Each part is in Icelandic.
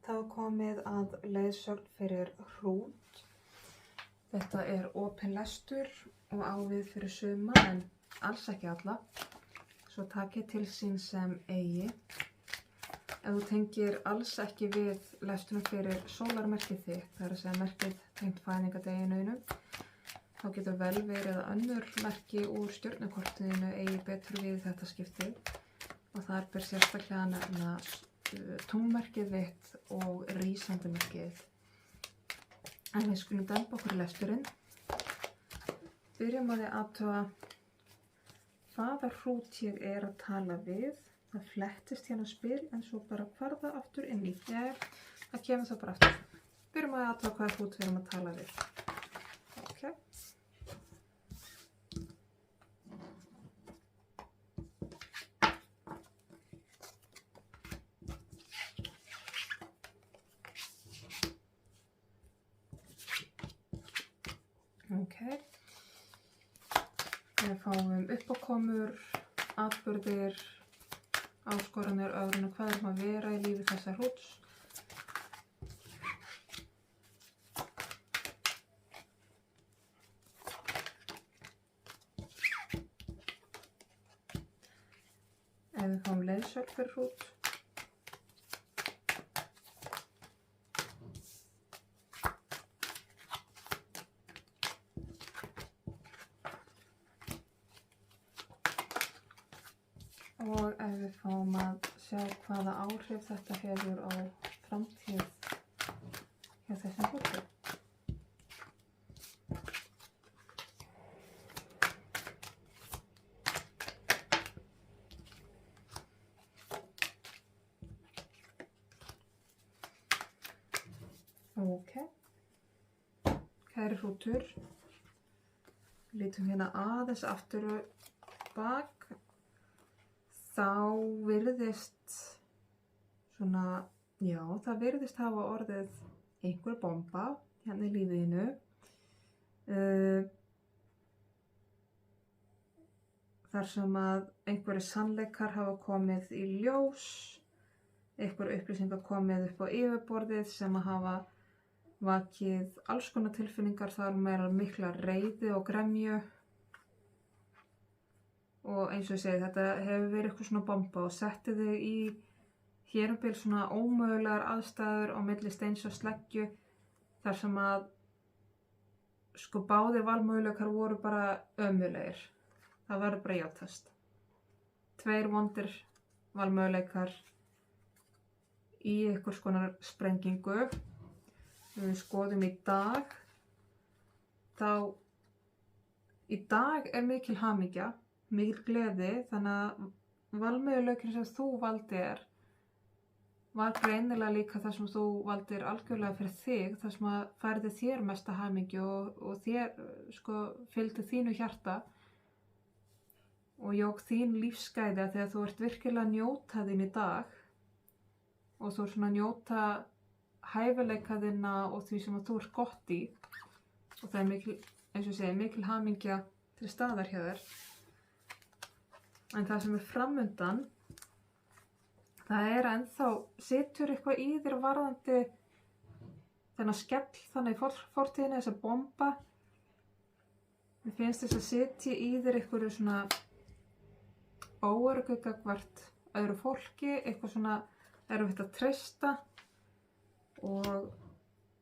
þá komið að leiðsögn fyrir hrút. Þetta opinn lestur og á við fyrir suma en alls ekki alla. Svo takið til sín sem eigi. Ef þú tengir alls ekki við lesturinn fyrir sólarmerkið þitt, það að segja merkið tengt fæðingardeginum, þá getur vel verið að önnur merki úr stjörnukortinu eigi betur við þetta skiptið og þar ber sérstaklega að nefna tunglmerkið þitt og rísandamerkið. En við skulum demba okkur í lesturinn. Byrjum á því að athuga hvaða hrút ég að tala við. Það flettist hérna spil en svo bara hvarfa aftur inn í. Já, það kemur það bara aftur. Byrjum á því að athuga hvaða hrút við að tala við. Ok. Við fáum uppákomur, atburðir, áskoranir, ögrun og hvað að vera í lífi þessa hrúts. Við fáum leiðsögn fyrir hrút. Og ef við fáum að sjá hvaða áhrif þetta hefur á framtíð hjá þessum hrúti. Ok. Kæri hrútur. Lítum hérna aðeins aftur og bak. Þá virðist svona, já, það virðist hafa orðið einhver bomba hérna í lífinu. Þar sem að einhverjir sannleikar hafa komið í ljós, einhverjar upplýsingar komið upp á yfirborðið sem að hafa vakið alls konar tilfinningar, þar meira mikla reiði og gremju. Og eins og ég segi, þetta hefur verið eitthvað svona bomba og setti þig í hér um bil svona ómögulegar aðstæður á milli steins og sleggju þar sem að sko báðir valmöguleikar voru bara ömurlegir. Það verður bara játast. 2 vondir valmöguleikar í einhvers konar sprengingu. Við skoðum í dag. Í dag mikil hamingja. Mikil gleði, þannig að valmöguleikinn sem þú valdir var greinilega líka það sem þú valdir algjörlega fyrir þig, það sem að færði þér mesta hamingju og þér sko fylgdi þínu hjarta og jók þín lífsgæði þegar þú ert virkilega að njóta þín í dag og þú ert svona að njóta hæfileika þinna og því sem að þú ert gott í og það mikil, eins og ég segi, mikil hamingja til staðar hjá þér. En það sem framundan, það ennþá, situr eitthvað í þér varðandi þennan skell þannig í fortíðinni, þessa bomba. Mér finnst þess að sitja í þér eitthvað svona óöryggi gagnvart öðru fólki, eitthvað svona erfitt að treysta og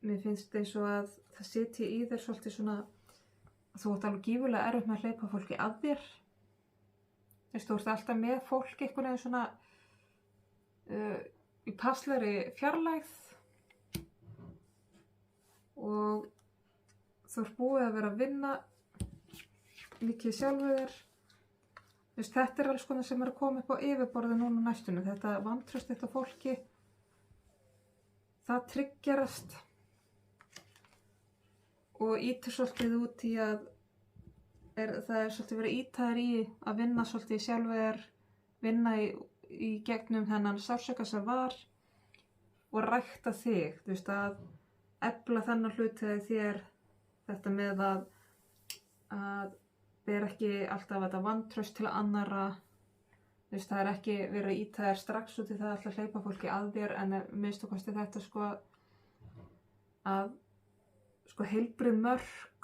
mér finnst eins og að það sitja í þér svolítið svona að þú átt alveg gífurlega erfitt með að hleypa fólki að þér. Þú ert alltaf með fólk einhvern veginn svona í passlegri fjarlægð og þú ert búið að vera að vinna mikið sjálfur þér. Þetta alls konar sem að koma upp á yfirborðið núna næstunni. Þetta vantraust þetta fólki, það triggerast og ítir svolítið út í að það svolítið verið ítæðir í að vinna svolítið sjálfur þér, vinna í gegnum þennan sársauka sem var og rækta þig, þú veist, að efla þennan hluti þér, þetta með að bera ekki alltaf þetta vantraust til annarra, það er ekki verið að ýta þér strax út í það að hleypa fólki að þér, en minnst og kosti þetta sko að sko heilbrigð mörk,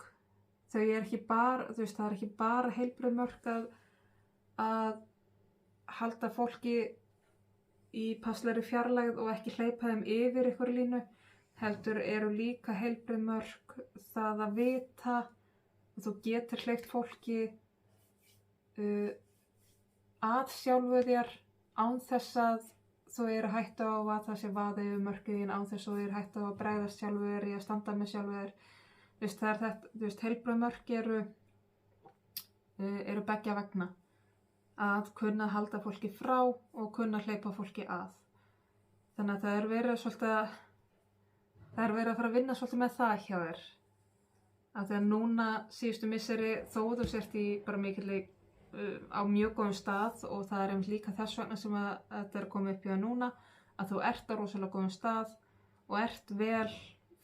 þau er ekki bara, það er ekki bara heilbrigð mörk að halda fólki í passlegri fjarlægð og ekki hleypa þeim yfir ykkur línu, heldur eru líka heilbrigð mörk það að vita að þú getur hleypt fólki að sjálfu þér án þess að þú eru hættu á að það sé vaða yfir mörkin þín, án þess að þú eru hættu á að bregðast sjálfu þér í að standa með sjálfu þér. Það er þetta, heilbrigð mörk eru beggja vegna. Að kunna halda fólki frá og kunna hleypa fólki að. Þannig að það er verið að fara að vinna svolítið með það hjá þér. Að þegar núna síðustu misseri þó þú sért í bara mikilvæg á mjög góðum stað, og það er líka þess vegna sem að þetta er komið upp í það núna, að þú ert á rosalega góðum stað og ert vel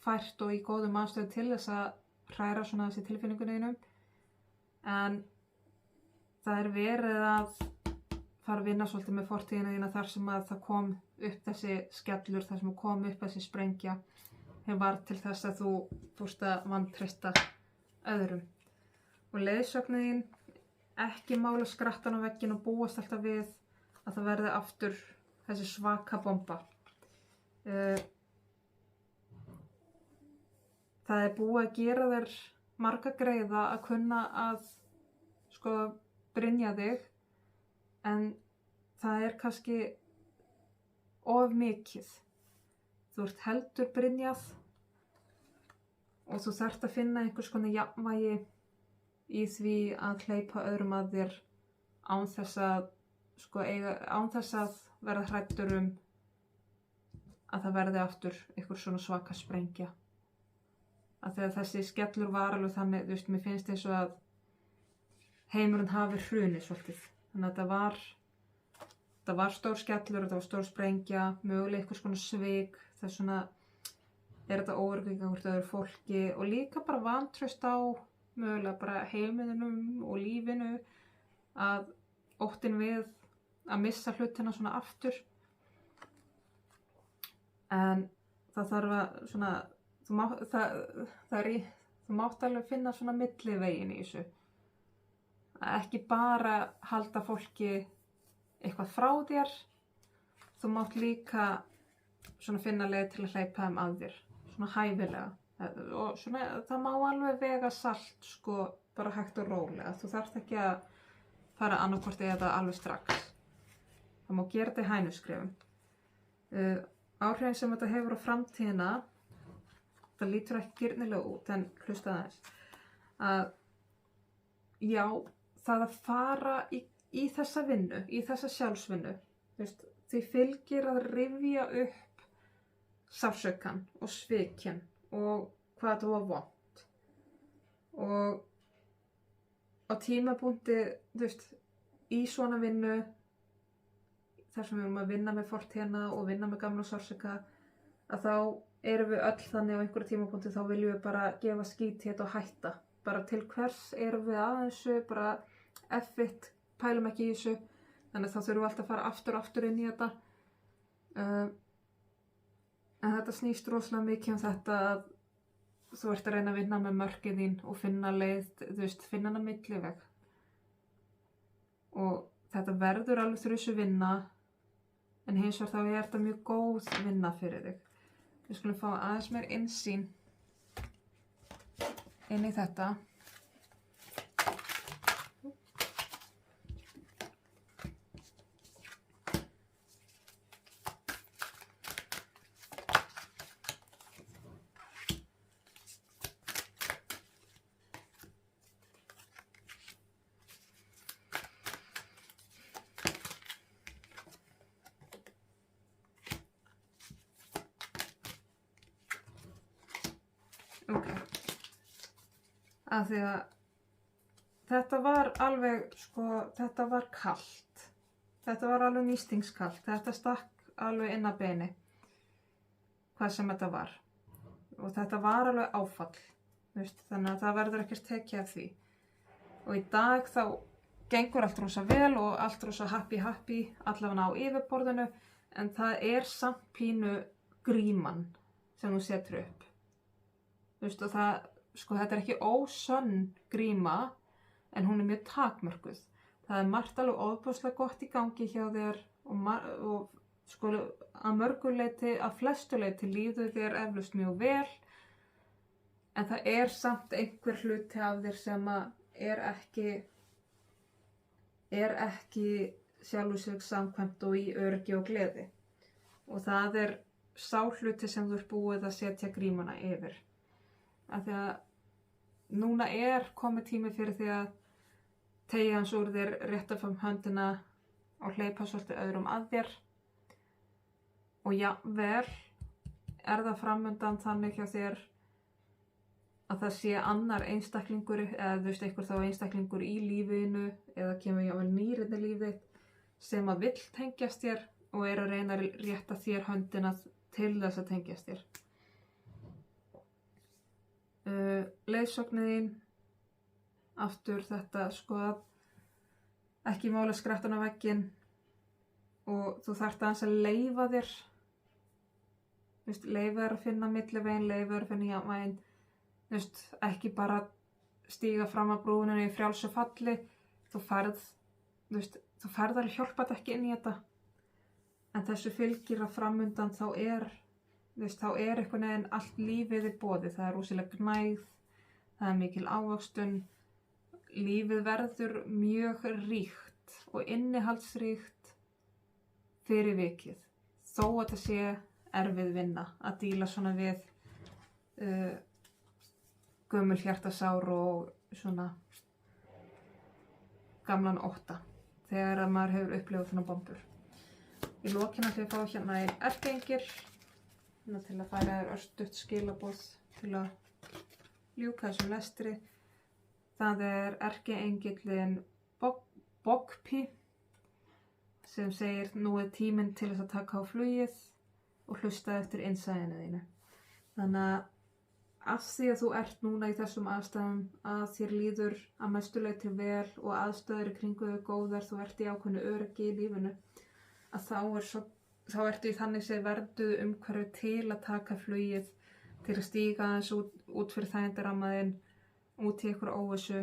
fært og í góðum aðstöðu til þess að hræra svona þessi tilfinningunum, en það er verið að fara að vinna svolítið með fortíðina þína þar sem að það kom upp þessi skellur, þar sem kom upp þessi sprengja sem var til þess að þú fórst að vantreysta öðrum. Og leiðsögnin þín, ekki mála skrattan á vegginn og búast alltaf við að það verði aftur þessi svaka bomba. Það er búið að gera þér marga greiða að kunna að sko brynja þig, en það er kannski of mikið. Þú ert heldur brynjað og þú þarft að finna einhvers konar jafnvægi í því að hleypa öðrum að þér án þess að verða hræddur að það verði aftur einhver svona svaka sprengja. Að þegar þessi skellur var alveg þannig, mér finnst eins og að heimurinn hafi hrunið svolítið. Þannig að þetta var stór skellur, þetta var stór sprengja, mögulega einhvers konar svik, þess svona er þetta óöryggi gagnvart öðru fólki og líka bara vantraust á mögulega bara heiminum og lífinu, að óttinn við að missa hlutina svona aftur. En það þarf að svona, þú mátt alveg finna svona milliveginn í þessu. Að ekki bara halda fólki eitthvað frá þér, þú mátt líka svona finna leið til að hleypa þeim að þér, svona hæfilega. Og svona, það má alveg vega salt sko, bara hægt og rólega. Þú þarft ekki að fara annarkvort eða alveg strax. Það má gera þetta í hænuskrefum. Áhrifin sem þetta hefur á framtíðina, það lítur ekki girnilega út, en hlusta aðeins. Að já, það að fara í þessa vinnu, í þessa sjálfsvinnu, því fylgir að rifja upp sársaukann og svikin og hvað þetta var vont. Og á tímapunkti, í svona vinnu, þar sem við erum að vinna með fortíðina og vinna með gamla sársauka, að þá erum við öll þannig á einhverju tímapunkti, þá viljum við bara gefa skít í þetta og hætta. Bara til hvers erum við að þessu, bara F-it, pælum ekki í þessu, þannig að þá þurfum við alltaf að fara aftur inn í þetta. En þetta snýst rosalega mikið um þetta að þú ert að reyna að vinna með mörkin þín og finna leið, finna hana milliveg. Og þetta verður alveg þrjusu vinna, en hins vegar þá er þetta mjög góð vinna fyrir þig. Við skulum fá aðeins meir innsýn inn í þetta. Af því að þetta var alveg, þetta var kalt. Þetta var alveg nístingskalt. Þetta stakk alveg inn að beini, hvað sem þetta var. Og þetta var alveg áfall, þannig að það verður ekkert tekið af því. Og í dag þá gengur allt rosa vel og allt rosa happy allavega á yfirborðinu, en það samt pínu gríman sem þú setur upp. Þú veist, og þetta ekki ósönn gríma, en hún mjög takmörkuð. Það margt alveg ofboðslega gott í gangi hjá þér og sko að mörgu leyti, að flestu leyti líður þér eflaust mjög vel, en það samt einhver hluti af þér sem ekki sjálfu sig samkvæmt og í öryggi og gleði. Og það sá hluti sem þú búið að setja grímuna yfir. Af því að núna komið tími fyrir því að teygja hans úr þér, rétta fram höndina og hleypa svolítið öðrum að þér. Og jafnvel það framundan þannig hjá þér að það sé annar einstaklingur, eða þú veist, einhver þá einstaklingur í lífinu, eða kemur jafnvel nýr inn í lífið sem að vill tengjast þér og að reyna að rétta þér höndina til þess að tengjast þér. Leiðsögnin þín, aftur þetta sko að ekki mála skrattan á vegginn og þú þarft aðeins að leyfa þér, leyfa þér að finna millivegin, leyfa þér að finna jafnvægin, ekki bara stíga fram að brúninu í frjálsu falli. Þú færð alveg hjálpat ekki inn í þetta, en þessu fylgir að framundan þá einhvern veginn allt lífið í boði. Það rosalega gnægð, það mikil ávöxtun, lífið verður mjög ríkt og innihaldsríkt fyrir vikið, þó að það sé erfið vinna að díla svona við gömul hjartasár og svona gamlan ótta þegar að maður hefur upplifað svona bombur. Í lokin ætla ég að fá hérna einn erkiengil til að færa þér örstutt skilaboð til að ljúka þessum lestri. Það erkiengillinn Bogpi sem segir: nú tíminn til þess að taka á flugið og hlusta eftir innsæðinu þínu. Þannig að því að þú ert núna í þessum aðstæðum, að þér líður að mestu leyti vel og aðstæður í kringu þau góðar, þú ert í ákveðnu öryggi í lífinu, að þá ertu í þannig séð vernduð umhverfi til að taka flugið, til að stíga aðeins út fyrir þægindarammaðinn, út í einhverja óvissu,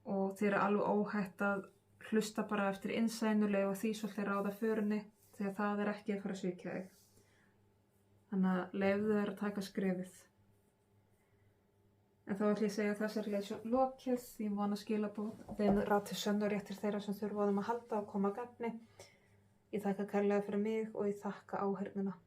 og þér alveg óhætt að hlusta bara eftir innsæðinu, leyfa því svolítið ráða förinni, því að það ekki að fara að svíkja þig. Þannig að leyfðu þér að taka skrefið. En þá ætla ég að segja að þessari leiðsögn lokið. Ég vona skilaboð þeim rati sönn og réttir þeirra sem þurfa á þeim að halda og koma að gagni. Ég þakka kærlega fyrir mig og ég þakka áheyrnina.